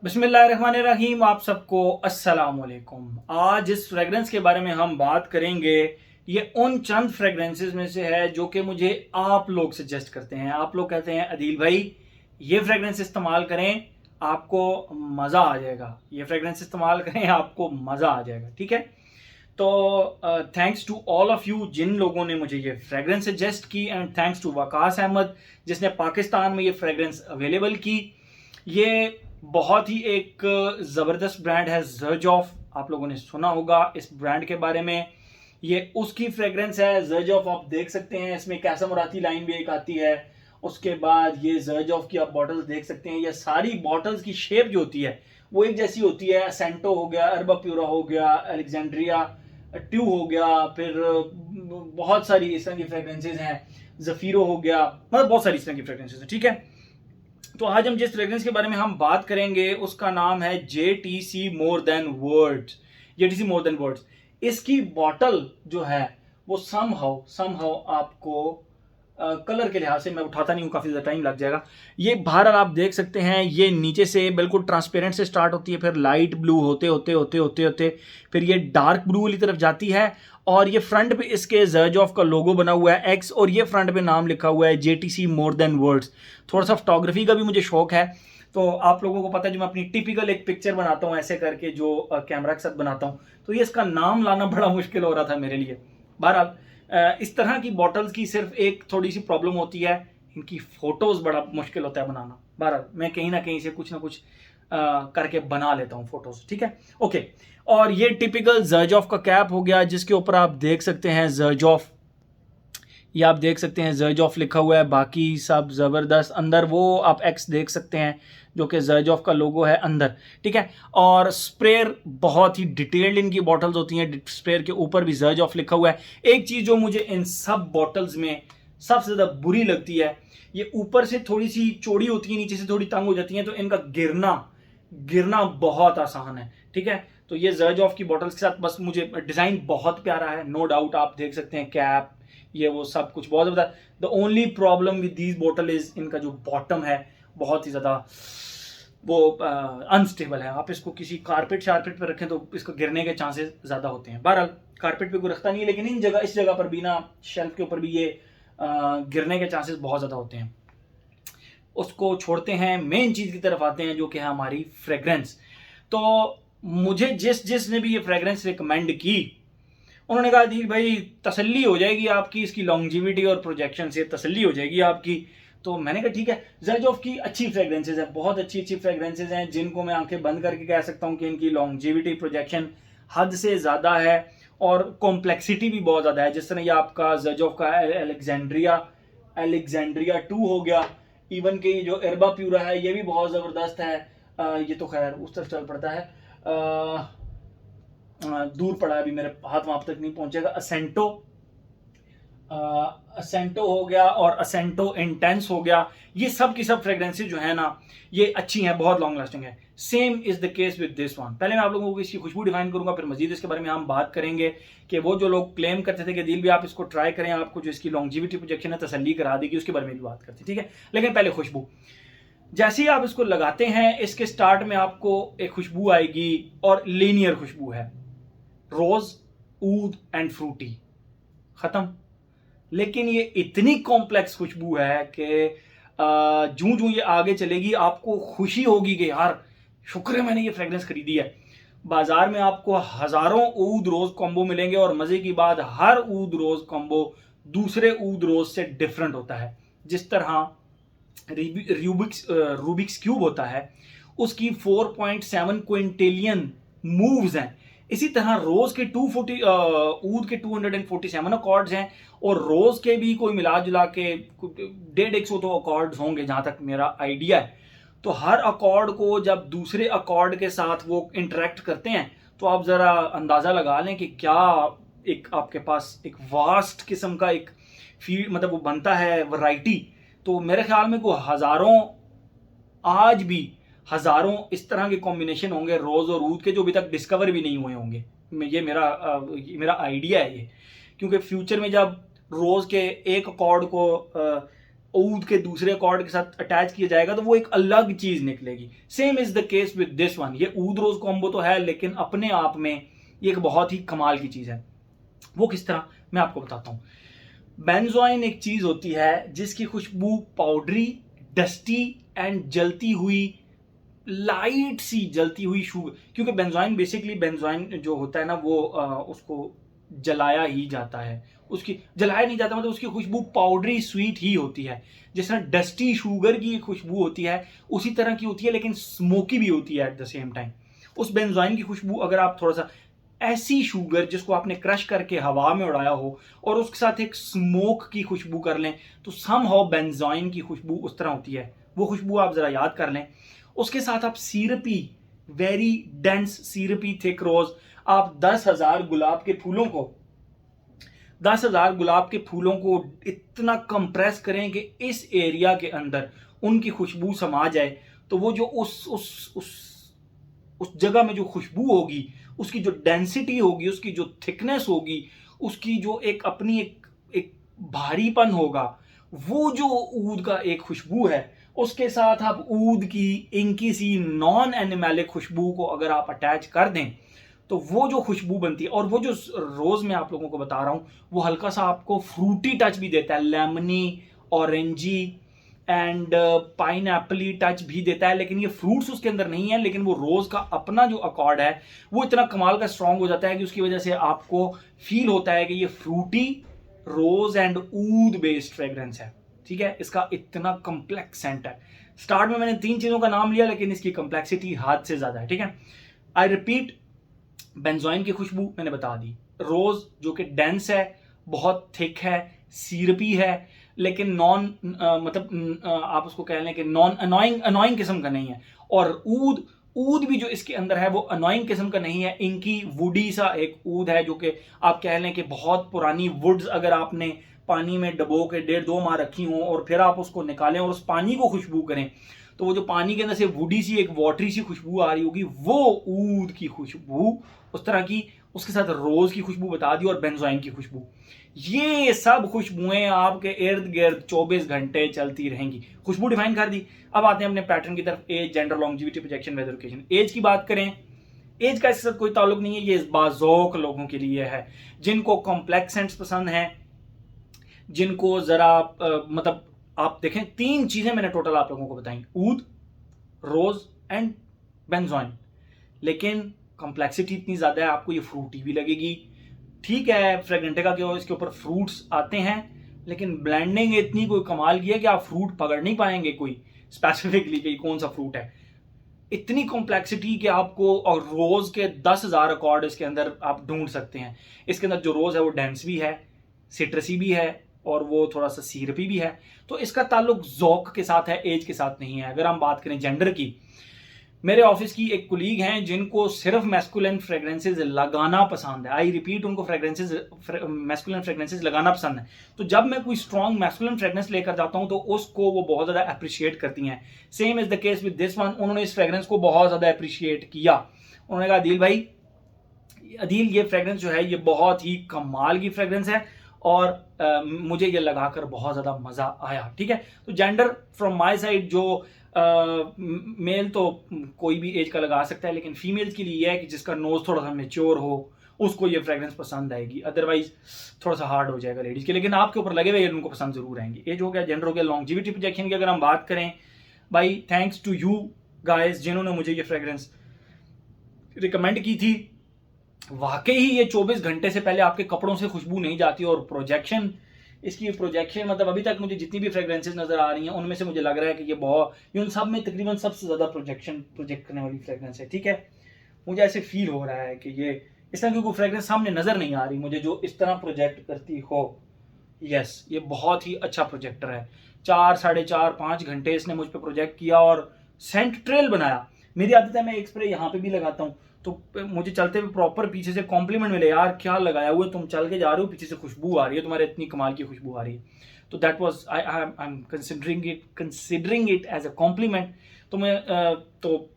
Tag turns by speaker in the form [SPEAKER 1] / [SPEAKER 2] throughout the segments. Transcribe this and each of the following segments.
[SPEAKER 1] बिस्मिल्लाहिर्रहमानिर्रहीम। आप सबको अस्सलाम वालेकुम। आज इस फ्रेगरेंस के बारे में हम बात करेंगे। ये उन चंद फ्रेगरेंसेस में से है जो कि मुझे आप लोग सजेस्ट करते हैं। आप लोग कहते हैं अदील भाई ये फ्रेगरेंस इस्तेमाल करें, आपको मज़ा आ जाएगा। ये फ्रेगरेंस इस्तेमाल करें, आपको मज़ा आ जाएगा। ठीक है, तो thanks to all of you जिन लोगों ने मुझे ये फ्रेगरेंस सजेस्ट की, and thanks to Waqas Ahmed जिसने पाकिस्तान में ये फ्रेगरेंस अवेलेबल की। ये बहुत ही एक ज़बरदस्त ब्रांड है ज़र्जॉफ। आप लोगों ने सुना होगा इस ब्रांड के बारे में। ये उसकी फ्रेगरेंस है ज़र्जॉफ। आप देख सकते हैं इसमें कैसा मुराती लाइन भी एक आती है। उसके बाद ये ज़र्जॉफ की आप बॉटल्स देख सकते हैं। ये सारी बॉटल्स की शेप जो होती है वो एक जैसी होती है। असेंटो हो गया, अरबा प्यूरा हो गया, अलेक्जेंड्रिया ट्यू हो गया, फिर बहुत सारी इस तरह की फ्रेगरेंसेज हैं। जफीरो हो गया, मतलब बहुत सारी इस तरह की फ्रेगरेंसेज हैं। ठीक है, तो आज हम जिस फ्रेग्रेंस के बारे में हम बात करेंगे उसका नाम है JTC मोर देन वर्ड्स। JTC मोर देन वर्ड्स। इसकी बॉटल जो है वो समहाउ आपको कलर के लिहाज से, मैं उठाता नहीं हूँ, काफ़ी ज़्यादा टाइम लग जाएगा। ये बाहर आप देख सकते हैं, ये नीचे से बिल्कुल ट्रांसपेरेंट से स्टार्ट होती है, फिर लाइट ब्लू होते होते होते होते होते फिर ये डार्क ब्लू वाली तरफ जाती है। और ये फ्रंट पे इसके ज़र्जॉफ का लोगो बना हुआ है X, और ये फ्रंट पे नाम लिखा हुआ है JTC मोर देन वर्ड्स। थोड़ा सा फोटोग्राफी का भी मुझे शौक है, तो आप लोगों को पता है जो मैं अपनी टिपिकल एक पिक्चर बनाता हूँ ऐसे करके, जो कैमरा के साथ बनाता हूँ, तो ये इसका नाम लाना बड़ा मुश्किल हो रहा था मेरे लिए। बहरहाल इस तरह की बॉटल्स की सिर्फ एक थोड़ी सी प्रॉब्लम होती है, इनकी फ़ोटोज़ बड़ा मुश्किल होता है बनाना। बहरहाल मैं कहीं ना कहीं से कुछ ना कुछ करके बना लेता हूँ फ़ोटोज़। ठीक है, ओके। और ये टिपिकल ज़र्जॉफ का कैप हो गया, जिसके ऊपर आप देख सकते हैं ज़र्जॉफ, ये आप देख सकते हैं ज़र्जॉफ लिखा हुआ है। बाकी सब ज़बरदस्त। अंदर वो आप X देख सकते हैं जो कि ज़र्जॉफ का लोगो है अंदर। ठीक है, और स्प्रेयर बहुत ही डिटेल्ड इनकी बॉटल्स होती हैं। स्प्रेयर के ऊपर भी ज़र्जॉफ लिखा हुआ है। एक चीज़ जो मुझे इन सब बॉटल्स में सबसे ज़्यादा बुरी लगती है, ये ऊपर से थोड़ी सी चौड़ी होती है, नीचे से थोड़ी तंग हो जाती हैं, तो इनका गिरना गिरना बहुत आसान है। ठीक है, तो ये ज़र्जॉफ की बॉटल्स के साथ बस मुझे डिज़ाइन बहुत प्यारा है, नो डाउट। आप देख सकते हैं कैप, ये वो सब कुछ बहुत ज़्यादा। The only problem with these bottle is इनका जो बॉटम है बहुत ही ज़्यादा वो अनस्टेबल है। आप इसको किसी कारपेट शारपेट पर रखें तो इसको गिरने के चांसेस ज़्यादा होते हैं। बहरहाल कारपेट पे कोई रखता नहीं है, लेकिन इस जगह पर भी ना, शेल्फ के ऊपर भी ये गिरने के चांसेस बहुत ज़्यादा होते हैं। उसको छोड़ते हैं, मेन चीज़ की तरफ आते हैं जो कि है हमारी फ्रेग्रेंस। तो मुझे जिसने भी ये फ्रेग्रेंस रिकमेंड की, उन्होंने कहा दी भाई तसल्ली हो जाएगी आपकी, इसकी लॉन्जिविटी और प्रोजेक्शन से तसल्ली हो जाएगी आपकी। तो मैंने कहा ठीक है। ज़र्जॉफ की अच्छी फ्रेग्रेंसेज हैं, बहुत अच्छी अच्छी फ्रेग्रेंसेज हैं, जिनको मैं आंखें बंद करके कह सकता हूँ कि इनकी लॉन्जिविटी प्रोजेक्शन हद से ज़्यादा है, और कॉम्प्लेक्सिटी भी बहुत ज़्यादा है। जिस तरह ये आपका ज़र्जॉफ का एलेक्जेंड्रिया 2 हो गया, इवन कि जो एरबा प्यूरा है ये भी बहुत ज़बरदस्त है। ये तो खैर उस तरफ चल पड़ता है, दूर पड़ा है, अभी मेरे हाथ वहां तक नहीं पहुंचेगा। असेंटो हो गया और असेंटो इंटेंस हो गया। ये सब की सब फ्रेग्रेंसेज जो है ना, ये अच्छी हैं, बहुत लॉन्ग लास्टिंग है। Same is the case with this one. पहले मैं आप लोगों को इसकी खुशबू डिफाइन करूंगा, फिर मजीद इसके बारे में हम बात करेंगे कि वो जो लोग क्लेम करते थे कि दिल भी आप इसको ट्राई करें, आपको जो इसकी लॉन्जिविटी प्रोजेक्शन है तसल्ली करा देगी, उसके बारे में भी बात करते हैं। ठीक है, लेकिन पहले खुशबू। जैसे ही आप इसको लगाते हैं, इसके स्टार्ट में आपको एक खुशबू आएगी, और लीनियर खुशबू है, रोज, ऊद एंड फ्रूटी, खत्म। लेकिन ये इतनी कॉम्प्लेक्स खुशबू है कि जूं जूं ये आगे चलेगी आपको खुशी होगी कि यार शुक्र है मैंने ये फ्रेग्रेंस खरीदी है। बाजार में आपको हजारों ऊद रोज कॉम्बो मिलेंगे, और मजे की बात, हर ऊद रोज कॉम्बो दूसरे ऊद रोज से डिफरेंट होता है। जिस तरह रूबिक्स क्यूब होता है, उसकी 4.7 क्विंटेलियन मूव्स हैं। इसी तरह रोज के 240 ऊद के 247 अकॉर्ड्स हैं, और रोज के भी कोई मिला जुला के 150 तो अकॉर्ड्स होंगे जहां तक मेरा आइडिया है। तो हर अकॉर्ड को जब दूसरे अकॉर्ड के साथ वो इंटरेक्ट करते हैं, तो आप जरा अंदाजा लगा लें कि क्या एक आपके पास एक वास्ट किस्म का एक फीड, मतलब वो बनता है वैरायटी। तो मेरे ख्याल में कोई हजारों, आज भी हजारों इस तरह के कॉम्बिनेशन होंगे रोज और ऊद के, जो अभी तक डिस्कवर भी नहीं हुए होंगे। ये मेरा आइडिया है ये, क्योंकि फ्यूचर में जब रोज के एक अकॉर्ड को ऊद के दूसरे अकॉर्ड के साथ अटैच किया जाएगा तो वो एक अलग चीज निकलेगी। Same is the case with this one. ये ऊद रोज कॉम्बो तो है, लेकिन अपने आप में ये एक बहुत ही कमाल की चीज है। वो किस तरह, मैं आपको बताता हूं। बेंजोइन एक चीज होती है जिसकी खुशबू पाउडरी, डस्टी एंड जलती हुई, लाइट सी जलती हुई शुगर, क्योंकि बेंजोइन बेसिकली, बेंजोइन जो होता है ना वो उसको जलाया ही जाता है, उसकी जलाया नहीं जाता, मतलब उसकी खुशबू पाउडरी स्वीट ही होती है। जिस तरह डस्टी शुगर की खुशबू होती है उसी तरह की होती है, लेकिन स्मोकी भी होती है एट द सेम टाइम। उस बेंजोइन की खुशबू अगर आप थोड़ा सा ऐसी शुगर जिसको आपने क्रश करके हवा में उड़ाया हो और उसके साथ एक स्मोक की खुशबू कर लें तो समहाउ बेंजोइन की खुशबू उस तरह होती है। वो खुशबू आप जरा याद कर लें। उसके साथ आप सीरपी, वेरी डेंस सीरपी थिक रोज, आप 10,000 गुलाब के फूलों को 10,000 गुलाब के फूलों को इतना कंप्रेस करें कि इस एरिया के अंदर उनकी खुशबू समा जाए, तो वो जो उस जगह में जो खुशबू होगी, उसकी जो डेंसिटी होगी, उसकी जो थिकनेस होगी, उसकी जो एक अपनी एक भारीपन होगा, वो जो ऊद का एक खुशबू है, उसके साथ आप ऊद की इंकी सी नॉन एनिमेलिक खुशबू को अगर आप अटैच कर दें तो वो जो खुशबू बनती है, और वो जो रोज मैं आप लोगों को बता रहा हूं वो हल्का सा आपको फ्रूटी टच भी देता है, lemony, orangey and pine appley touch भी देता है, लेकिन ये फ्रूट्स उसके अंदर नहीं है। लेकिन वो रोज का अपना जो अकॉर्ड है वो इतना कमाल का स्ट्रांग हो जाता है कि उसकी वजह से आपको फील होता है कि ये fruity rose and oud based fragrance है। ठीक है, इसका इतना कॉम्प्लेक्स सेंट है। स्टार्ट में मैंने 3 चीजों का नाम लिया, लेकिन इसकी कॉम्प्लेक्सिटी हाथ से ज्यादा है। ठीक है, आई रिपीट, बेंजोइन की खुशबू मैंने बता दी, रोज जो कि डेंस है, बहुत थिक है, सीरपी है, लेकिन नॉन आप उसको कह लें कि नॉन अनोइंग किस्म का नहीं है। और ऊद भी जो इसके अंदर है वो अनोइंग किस्म का नहीं है, इनकी वुडी सा एक ऊद है जो कि आप कह लें कि बहुत पुरानी वुड्स अगर आपने पानी में डबो के 1.5-2 माह रखी हो और फिर आप उसको निकालें और उस पानी को खुशबू करें तो वो जो पानी के अंदर से वुडी सी एक वाटरी सी खुशबू आ रही होगी, वो ऊद की खुशबू उस तरह की। उसके साथ रोज की खुशबू बता दी और बेंजोइन की खुशबू। ये सब खुशबुएं आपके इर्द गिर्द 24 घंटे चलती रहेंगी। खुशबू डिफाइन कर दी, अब आते हैं अपने पैटर्न की तरफ। Age, gender, longevity, projection, weather, occasion. Age की बात करें, एज का इसके साथ कोई ताल्लुक नहीं है, ये इस बाज़ौक लोगों के लिए है जिनको कॉम्प्लेक्स सेंट्स पसंद है, जिनको जरा मतलब आप देखें 3 चीजें मैंने टोटल आप लोगों को बताई, ऊद, रोज एंड बेंजोइन, लेकिन कॉम्प्लेक्सिटी इतनी ज्यादा है आपको ये फ्रूटी भी लगेगी। ठीक है, फ्रेगनेंटिका के इसके ऊपर फ्रूट्स आते हैं, लेकिन ब्लेंडिंग इतनी कोई कमाल की है कि आप फ्रूट पकड़ नहीं पाएंगे कोई स्पेसिफिकली कि कौन सा फ्रूट है। इतनी कॉम्प्लेक्सिटी कि आपको, और रोज के 10,000 अकॉर्ड इसके अंदर आप ढूंढ सकते हैं। इसके अंदर जो रोज है वो डेंस भी है, सिट्रसी भी है और वो थोड़ा सा सीरपी भी है। तो इसका ताल्लुक ज़ौक के साथ है, एज के साथ नहीं है। अगर हम बात करें जेंडर की, मेरे ऑफिस की एक कुलीग हैं जिनको सिर्फ मैस्कुलिन फ्रेग्रेंसेज लगाना पसंद है। आई रिपीट, उनको मैस्कुलिन फ्रेग्रेंसेज लगाना पसंद है। तो जब मैं कोई स्ट्रॉन्ग मैस्कुलिन फ्रेग्रेंस लेकर जाता हूं तो उसको वो बहुत ज्यादा अप्रिशिएट करती हैं। Same is the case with this one, उन्होंने इस फ्रेग्रेंस को बहुत ज्यादा अप्रिशिएट किया। उन्होंने कहा अदील भाई, अदील ये फ्रेग्रेंस जो है ये बहुत ही कमाल की फ्रेग्रेंस है और मुझे ये लगाकर बहुत ज्यादा मजा आया। ठीक है, तो जेंडर फ्रॉम माय साइड, जो मेल तो कोई भी एज का लगा सकता है, लेकिन फीमेल्स के लिए यह है कि जिसका नोज थोड़ा सा मेच्योर हो उसको ये फ्रेग्रेंस पसंद आएगी, अदरवाइज थोड़ा सा हार्ड हो जाएगा लेडीज के। लेकिन आपके ऊपर लगे हुए उनको पसंद जरूर आएंगे। एज हो गया, जेंडर हो गया। लॉन्जिविटी प्रोजेक्शन की अगर हम बात करें, भाई थैंक्स टू यू गाइस जिन्होंने मुझे ये फ्रेग्रेंस रिकमेंड की थी। वाकई ही ये 24 घंटे से पहले आपके कपड़ों से खुशबू नहीं जाती। और प्रोजेक्शन, इसकी प्रोजेक्शन मतलब अभी तक मुझे जितनी भी फ्रेग्रेंसेज नजर आ रही हैं उनमें से मुझे लग रहा है कि ये बहुत, उन सब में तकरीबन सबसे ज्यादा प्रोजेक्ट करने वाली फ्रेग्रेंस है। ठीक है, मुझे ऐसे फील हो रहा है कि ये इस तरह की कोई फ्रेग्रेंस सामने नजर नहीं आ रही मुझे जो इस तरह प्रोजेक्ट करती हो। यस, ये बहुत ही अच्छा प्रोजेक्टर है। 4, 4.5, 5 घंटे इसने मुझ पर प्रोजेक्ट किया और सेंट ट्रेल बनाया। मेरी आदत है मैं एक स्प्रे यहाँ पे भी लगाता हूँ तो मुझे चलते हुए प्रॉपर पीछे से कॉम्प्लीमेंट मिले, यार क्या लगाया हुआ है, तुम चल के जा रहे हो, पीछे से खुशबू आ रही है, तुम्हारे इतनी कमाल की खुशबू आ रही है। तो that was, I am considering it as a compliment. तो मैं तो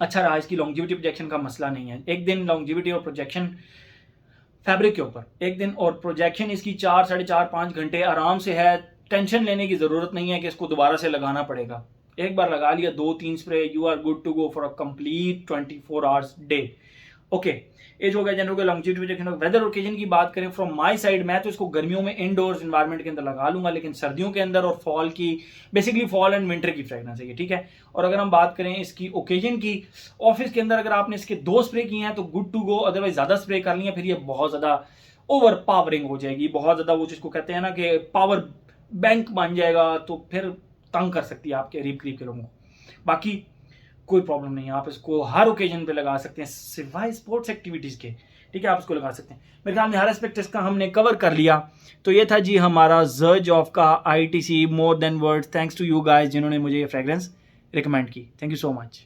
[SPEAKER 1] अच्छा रहा। इसकी लॉन्जिविटी प्रोजेक्शन का मसला नहीं है। एक दिन लॉन्जिविटी और प्रोजेक्शन फैब्रिक के ऊपर, एक दिन और प्रोजेक्शन इसकी 4, 4.5, 5 घंटे आराम से है। टेंशन लेने की ज़रूरत नहीं है कि इसको दोबारा से लगाना पड़ेगा। एक बार लगा लिया 2-3 spray, you are good to go for a complete 24 hours day. Okay, age हो गया जनरल के लॉन्जिट्यूड। वेदर ओकेजन की बात करें फ्रॉम माय साइड, मैं तो इसको गर्मियों में इंडोर्स एनवायरनमेंट के अंदर लगा लूंगा, लेकिन सर्दियों के अंदर और फॉल की, बेसिकली फॉल एंड विंटर की फ्रेगनेंस है ये, ठीक है। और अगर हम बात करें इसकी ओकेजन की, ऑफिस के अंदर अगर आपने इसके 2 स्प्रे किए हैं तो गुड टू गो, अदरवाइज ज़्यादा स्प्रे कर लिया फिर ये बहुत ज़्यादा ओवर पावरिंग हो जाएगी, बहुत ज़्यादा वो जिसको कहते हैं ना कि पावर बैंक बन जाएगा, तो फिर तंग कर सकती है आपके करीब करीब के लोगों को। बाकी कोई प्रॉब्लम नहीं है, आप इसको हर ओकेजन पे लगा सकते हैं सिवाय स्पोर्ट्स एक्टिविटीज़ के, ठीक है। आप इसको लगा सकते हैं। मेरे ख्याल में हर एस्पेक्ट इसका हमने कवर कर लिया। तो ये था जी हमारा जर्ज ऑफ का ITC more than words. Thanks to you guys जिन्होंने मुझे ये फ्रेग्रेंस रिकमेंड की। Thank you so much.